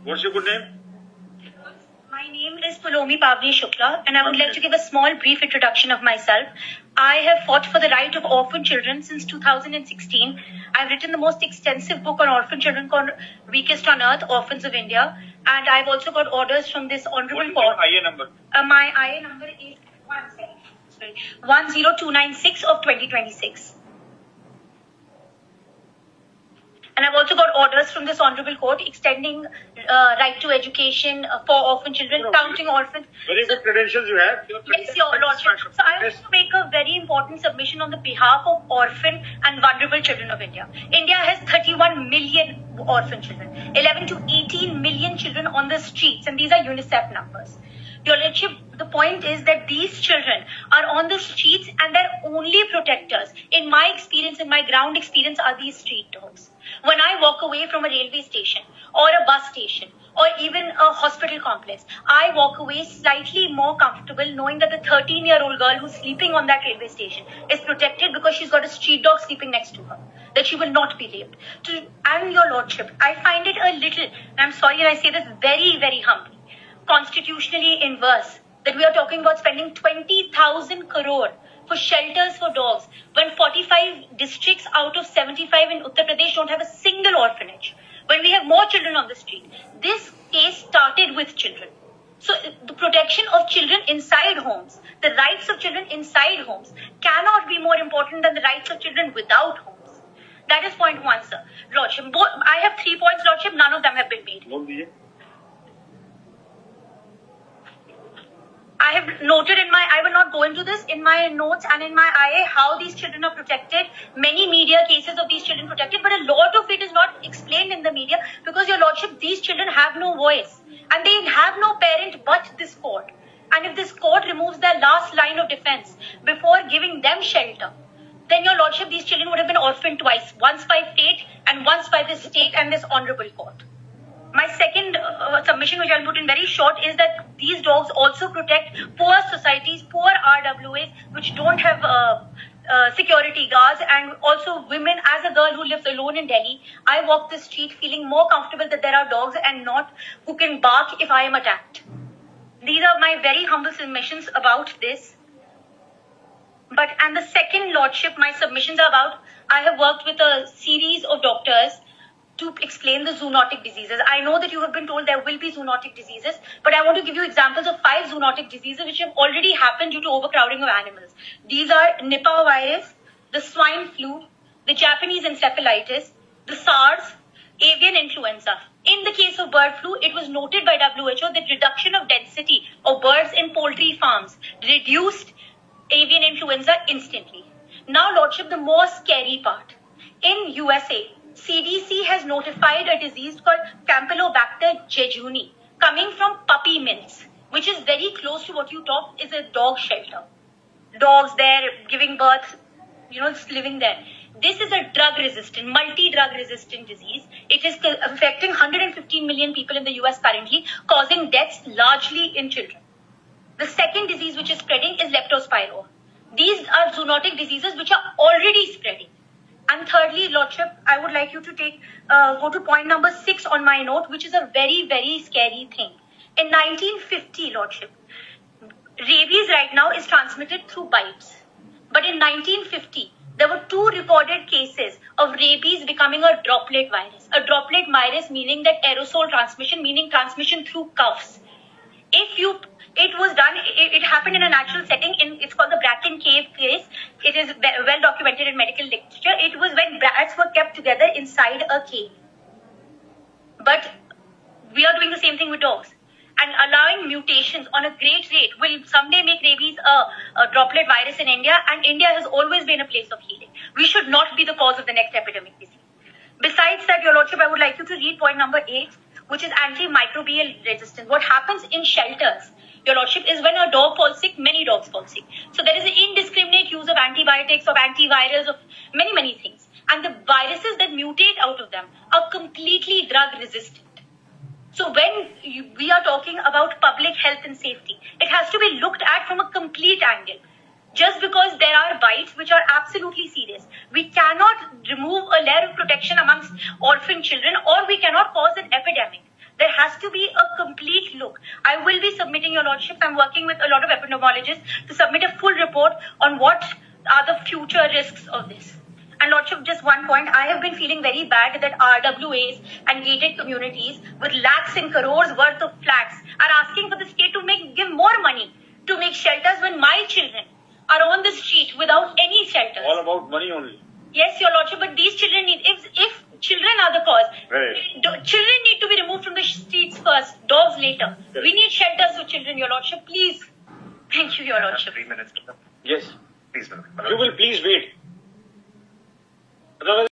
What's your good name? My name is Palomi Pavni Shukla, and I would like to give a small brief introduction of myself. I have fought for the right of orphan children since 2016. I've written the most extensive book on orphan children called Weakest on Earth, Orphans of India, and I've also got orders from this honorable court. What is your IA number? My IA number is 10296 of 2026. And I've also got orders from this honorable court extending right to education for orphan children, counting orphans. Very good credentials you have. Yes, Your Lordship. So I want to make a very important submission on the behalf of orphan and vulnerable children of India. India has 31 million orphan children, 11 to 18 million children on the streets, and these are UNICEF numbers. Your Lordship, the point is that these children are on the streets and their only protectors, in my experience, in my ground experience, are these street dogs. When I walk away from a railway station or a bus station or even a hospital complex, I walk away slightly more comfortable knowing that the 13-year-old girl who's sleeping on that railway station is protected because she's got a street dog sleeping next to her, that she will not be raped. And Your Lordship, I find it a little, and I'm sorry and I say this very, very humbly, constitutionally inverse that we are talking about spending 20,000 crore for shelters for dogs when 45 districts out of 75 in Uttar Pradesh don't have a single orphanage, when we have more children on the street. This case started with children. So the protection of children inside homes, the rights of children inside homes cannot be more important than the rights of children without homes. That is point one, sir. Lordship, I have 3 points, Lordship, none of them have been made. I have noted I will not go into this, in my notes and in my IA, how these children are protected. Many media cases of these children protected, but a lot of it is not explained in the media because, Your Lordship, these children have no voice and they have no parent but this court. And if this court removes their last line of defense before giving them shelter, then, Your Lordship, these children would have been orphaned twice, once by fate and once by the state and this honorable court. My second submission, which I'll put in very short, is that these dogs also protect poor societies, poor RWAs, which don't have security guards, and also women. As a girl who lives alone in Delhi, I walk the street feeling more comfortable that there are dogs and not who can bark if I am attacked. These are my very humble submissions about this. And the second, Lordship, my submissions are about, I have worked with a series of doctors to explain the zoonotic diseases. I know that you have been told there will be zoonotic diseases, but I want to give you examples of 5 zoonotic diseases which have already happened due to overcrowding of animals. These are Nipah virus, the swine flu, the Japanese encephalitis, the SARS, avian influenza. In the case of bird flu, it was noted by WHO that reduction of density of birds in poultry farms reduced avian influenza instantly. Now, Lordship, the more scary part. In USA, CDC has notified a disease called Campylobacter jejuni coming from puppy mills, which is very close to what you talk is a dog shelter. Dogs there giving birth, living there. This is a drug-resistant, multi-drug resistant disease. It is affecting 115 million people in the US currently, causing deaths largely in children. The second disease which is spreading is leptospira. These are zoonotic diseases which are already spreading. And thirdly, Lordship, I would like you to go to point number 6 on my note, which is a very, very scary thing. In 1950, Lordship, rabies right now is transmitted through bites. But in 1950, there were 2 recorded cases of rabies becoming a droplet virus. A droplet virus meaning that aerosol transmission, meaning transmission through coughs. It happened in a natural setting. It's called the Bracken Cave case. It is well documented in medical literature. It was when rats were kept together inside a cave. But we are doing the same thing with dogs. And allowing mutations on a great rate will someday make rabies a droplet virus in India. And India has always been a place of healing. We should not be the cause of the next epidemic disease. Besides that, Your Lordship, I would like you to read point number 8, which is antimicrobial resistance. What happens in shelters, Your Lordship, is when a dog falls sick, many dogs fall sick. So there is an indiscriminate use of antibiotics, of antivirals, of many, many things. And the viruses that mutate out of them are completely drug resistant. So when we are talking about public health and safety, it has to be looked at from a complete angle. Just because there are bites which are absolutely serious, we cannot remove a layer of protection amongst orphan children, or we cannot cause an epidemic. There has to be a complete look. I will be submitting, Your Lordship. I'm working with a lot of epidemiologists to submit a full report on what are the future risks of this. And Lordship, just one point, I have been feeling very bad that RWAs and gated communities with lakhs and crores worth of flats are asking for the state to give more money to make shelters when my children are on the street without any shelters. All about money only. Yes, Your Lordship, but these children need, if children are the cause, Right. Children need to be removed from the streets first, dogs later. Right. We need shelters for children, Your Lordship, please. Thank you, Your Lordship. 3 minutes. Yes. Please, madam. You will please wait. Otherwise